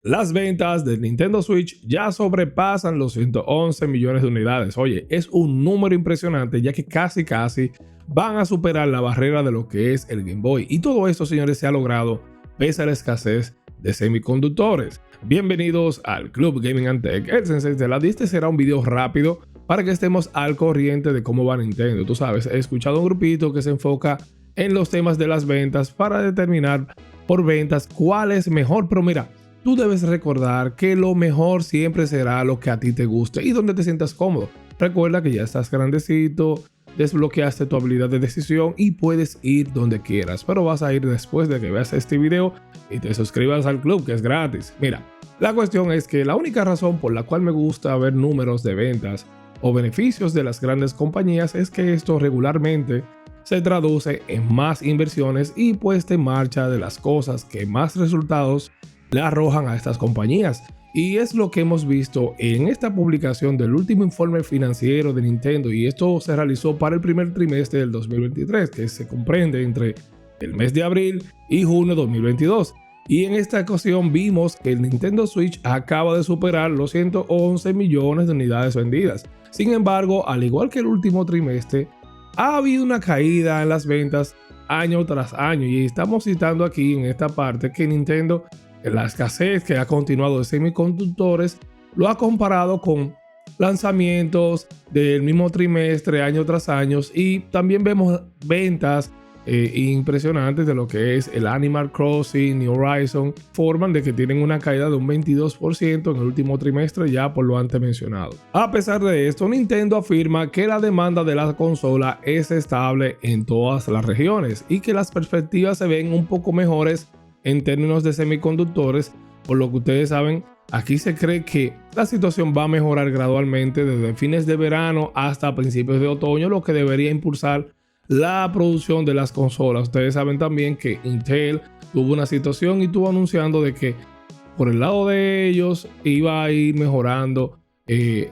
Las ventas del Nintendo Switch ya sobrepasan los 111 millones de unidades. Oye, es un número impresionante ya que casi van a superar la barrera de lo que es el Game Boy. Y todo esto, señores, se ha logrado pese a la escasez de semiconductores. Bienvenidos al Club Gaming and Tech. El Sensei de la Este será un video rápido para que estemos al corriente de cómo va Nintendo. Tú sabes, he escuchado un grupito que se enfoca en los temas de las ventas para determinar por ventas cuál es mejor. Pero mira, tú debes recordar que lo mejor siempre será lo que a ti te guste y donde te sientas cómodo. Recuerda que ya estás grandecito, desbloqueaste tu habilidad de decisión y puedes ir donde quieras, pero vas a ir después de que veas este video y te suscribas al club, que es gratis. Mira, la cuestión es que la única razón por la cual me gusta ver números de ventas o beneficios de las grandes compañías es que esto regularmente se traduce en más inversiones y puesta en marcha de las cosas que más resultados le arrojan a estas compañías. Y es lo que hemos visto en esta publicación del último informe financiero de Nintendo, y esto se realizó para el primer trimestre del 2023, que se comprende entre el mes de abril y junio de 2022. Y en esta ocasión vimos que el Nintendo Switch acaba de superar los 111 millones de unidades vendidas. Sin embargo, al igual que el último trimestre, ha habido una caída en las ventas año tras año, y estamos citando aquí en esta parte que Nintendo, la escasez que ha continuado de semiconductores, lo ha comparado con lanzamientos del mismo trimestre año tras año, y también vemos ventas impresionantes de lo que es el Animal Crossing, New Horizon, forman de que tienen una caída de un 22% en el último trimestre, ya por lo antes mencionado. A pesar de esto, Nintendo afirma que la demanda de la consola es estable en todas las regiones y que las perspectivas se ven un poco mejores en términos de semiconductores. Por lo que ustedes saben, aquí se cree que la situación va a mejorar gradualmente desde fines de verano hasta principios de otoño, lo que debería impulsar la producción de las consolas. Ustedes saben también que Intel tuvo una situación y estuvo anunciando de que por el lado de ellos iba a ir mejorando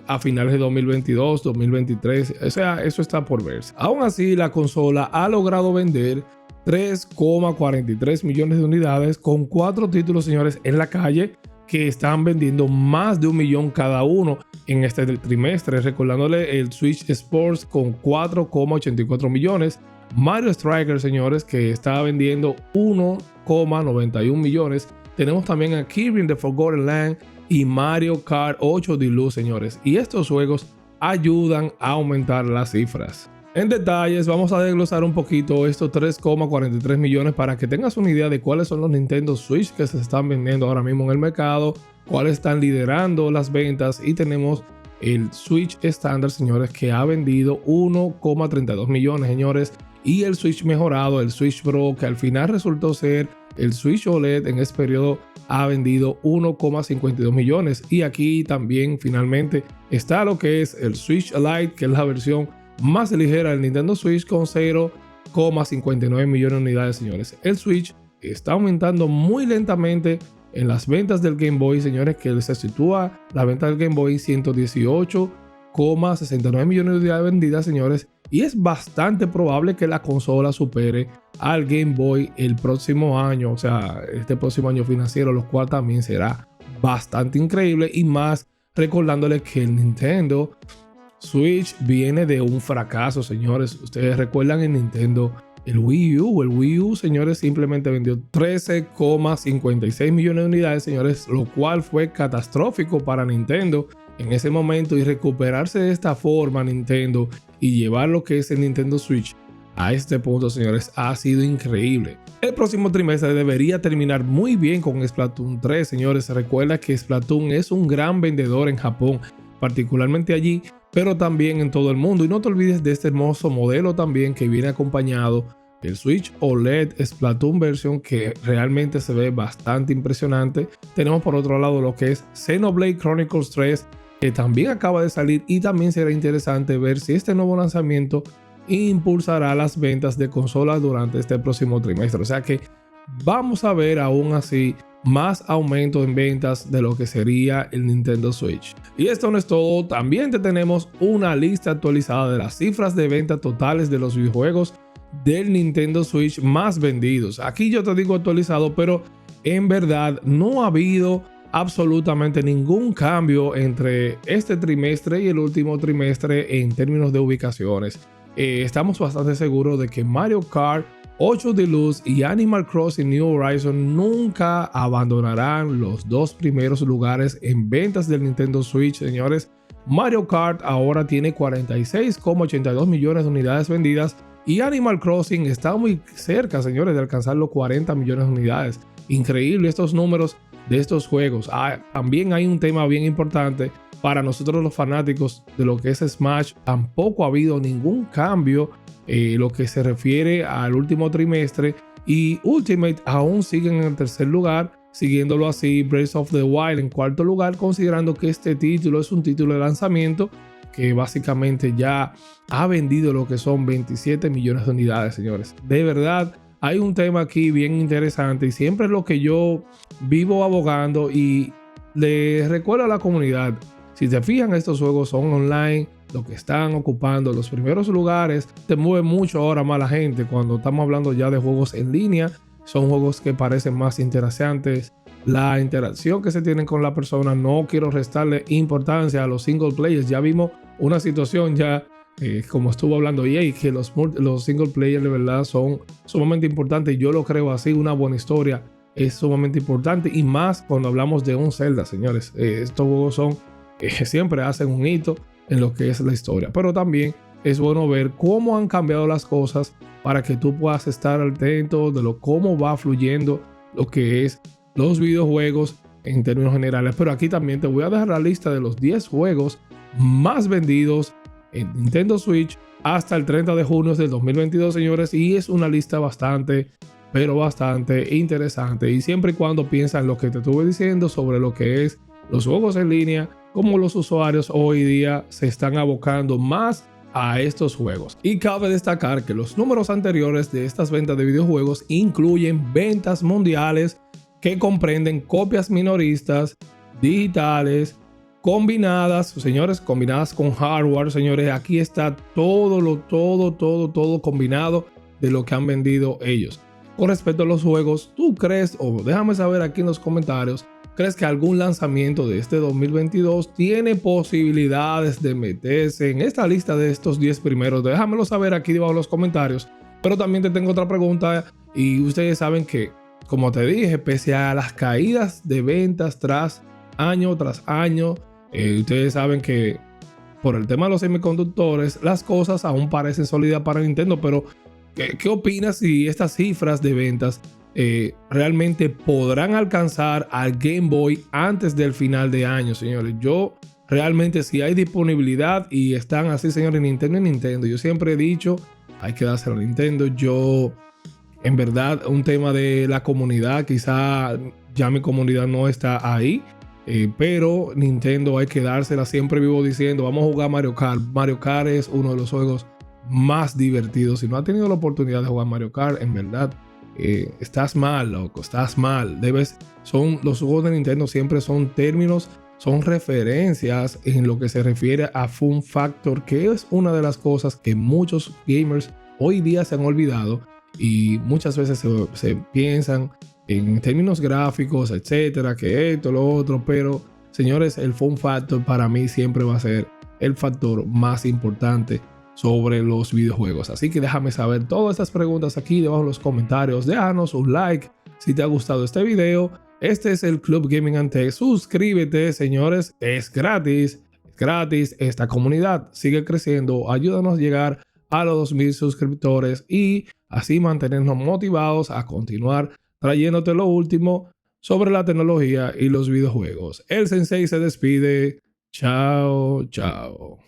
a finales de 2022, 2023. O sea, eso está por verse. Aún así, la consola ha logrado vender 3,43 millones de unidades con 4 títulos, señores, en la calle, que están vendiendo más de 1 millón cada uno en este trimestre, recordándole el Switch Sports con 4,84 millones, Mario Striker, señores, que está vendiendo 1,91 millones. Tenemos también a Kirby in the Forgotten Land y Mario Kart 8 Deluxe, señores, y estos juegos ayudan a aumentar las cifras. En detalles, vamos a desglosar un poquito estos 3,43 millones para que tengas una idea de cuáles son los Nintendo Switch que se están vendiendo ahora mismo en el mercado, cuáles están liderando las ventas. Y tenemos el Switch estándar, señores, que ha vendido 1,32 millones, señores, y el Switch mejorado, el Switch Pro, que al final resultó ser el Switch OLED en ese periodo, ha vendido 1,52 millones. Y aquí también finalmente está lo que es el Switch Lite, que es la versión más ligera del Nintendo Switch con 0,59 millones de unidades, señores. El Switch está aumentando muy lentamente en las ventas del Game Boy, señores, que se sitúa la venta del Game Boy 118,69 millones de unidades vendidas, señores, y es bastante probable que la consola supere al Game Boy el próximo año, o sea, este próximo año financiero, lo cual también será bastante increíble, y más recordándole que el Nintendo Switch viene de un fracaso, señores. Ustedes recuerdan en Nintendo el Wii U, señores, simplemente vendió 13,56 millones de unidades, señores, lo cual fue catastrófico para Nintendo en ese momento, y recuperarse de esta forma Nintendo y llevar lo que es el Nintendo Switch a este punto, señores, ha sido increíble. El próximo trimestre debería terminar muy bien con Splatoon 3, señores. Recuerda que Splatoon es un gran vendedor en Japón, particularmente allí, pero también en todo el mundo. Y no te olvides de este hermoso modelo también que viene acompañado del Switch OLED Splatoon version, que realmente se ve bastante impresionante. Tenemos por otro lado lo que es Xenoblade Chronicles 3, que también acaba de salir, y también será interesante ver si este nuevo lanzamiento impulsará las ventas de consolas durante este próximo trimestre. O sea que vamos a ver aún así más aumento en ventas de lo que sería el Nintendo Switch. Y esto no es todo, también te tenemos una lista actualizada de las cifras de venta totales de los videojuegos del Nintendo Switch más vendidos. Aquí yo te digo actualizado, pero en verdad no ha habido absolutamente ningún cambio entre este trimestre y el último trimestre en términos de ubicaciones. Estamos bastante seguros de que Mario Kart 8 Deluxe y Animal Crossing New Horizons nunca abandonarán los dos primeros lugares en ventas del Nintendo Switch, señores. Mario Kart ahora tiene 46,82 millones de unidades vendidas y Animal Crossing está muy cerca, señores, de alcanzar los 40 millones de unidades. Increíble estos números de estos juegos. También hay un tema bien importante para nosotros los fanáticos de lo que es Smash. Tampoco ha habido ningún cambio lo que se refiere al último trimestre, y Ultimate aún siguen en el tercer lugar, siguiéndolo así Breath of the Wild en cuarto lugar, considerando que este título es un título de lanzamiento que básicamente ya ha vendido lo que son 27 millones de unidades, señores. De verdad, hay un tema aquí bien interesante y siempre es lo que yo vivo abogando y le recuerdo a la comunidad. Si te fijan, estos juegos son online, lo que están ocupando los primeros lugares, te mueve mucho ahora más la gente. Cuando estamos hablando ya de juegos en línea, son juegos que parecen más interesantes. La interacción que se tienen con la persona, no quiero restarle importancia a los single players. Ya vimos una situación ya, como estuvo hablando EA, que los single players de verdad son sumamente importantes. Yo lo creo así, una buena historia es sumamente importante, y más cuando hablamos de un Zelda, señores. Estos juegos son siempre hacen un hito en lo que es la historia, pero también es bueno ver cómo han cambiado las cosas para que tú puedas estar atento de cómo va fluyendo lo que es los videojuegos en términos generales. Pero aquí también te voy a dejar la lista de los 10 juegos más vendidos en Nintendo Switch hasta el 30 de junio del 2022, señores, y es una lista bastante interesante, y siempre y cuando piensas en lo que te estuve diciendo sobre lo que es los juegos en línea, como los usuarios hoy día se están abocando más a estos juegos. Y cabe destacar que los números anteriores de estas ventas de videojuegos incluyen ventas mundiales que comprenden copias minoristas, digitales, combinadas, señores, combinadas con hardware, señores. Aquí está todo combinado de lo que han vendido ellos. Con respecto a los juegos, ¿tú crees, o déjame saber aquí en los comentarios, crees que algún lanzamiento de este 2022 tiene posibilidades de meterse en esta lista de estos 10 primeros? Déjamelo saber aquí debajo en los comentarios. Pero también te tengo otra pregunta, y ustedes saben que, como te dije, pese a las caídas de ventas año tras año, ustedes saben que por el tema de los semiconductores, las cosas aún parecen sólidas para Nintendo. Pero ¿qué opinas si estas cifras de ventas realmente podrán alcanzar al Game Boy antes del final de año, señores? Yo realmente, si hay disponibilidad y están así, señores, Nintendo, yo siempre he dicho, hay que dárselo a Nintendo. Yo, en verdad, un tema de la comunidad, quizá ya mi comunidad no está ahí, pero Nintendo hay que dársela. Siempre vivo diciendo, vamos a jugar Mario Kart. Mario Kart es uno de los juegos más divertidos. Si no has tenido la oportunidad de jugar Mario Kart, en verdad, estás mal, loco, estás mal. Los juegos de Nintendo siempre son términos, son referencias en lo que se refiere a Fun Factor, que es una de las cosas que muchos gamers hoy día se han olvidado, y muchas veces se piensan en términos gráficos, etcétera, que esto, lo otro. Pero, señores, el Fun Factor para mí siempre va a ser el factor más importante sobre los videojuegos. Así que déjame saber todas estas preguntas aquí debajo en los comentarios. Déjanos un like si te ha gustado este video. Este es el Club Gaming and Tech. Suscríbete, señores, es gratis. Es gratis. Esta comunidad sigue creciendo. Ayúdanos a llegar a los 2000 suscriptores y así mantenernos motivados a continuar trayéndote lo último sobre la tecnología y los videojuegos. El Sensei se despide. Chao, chao.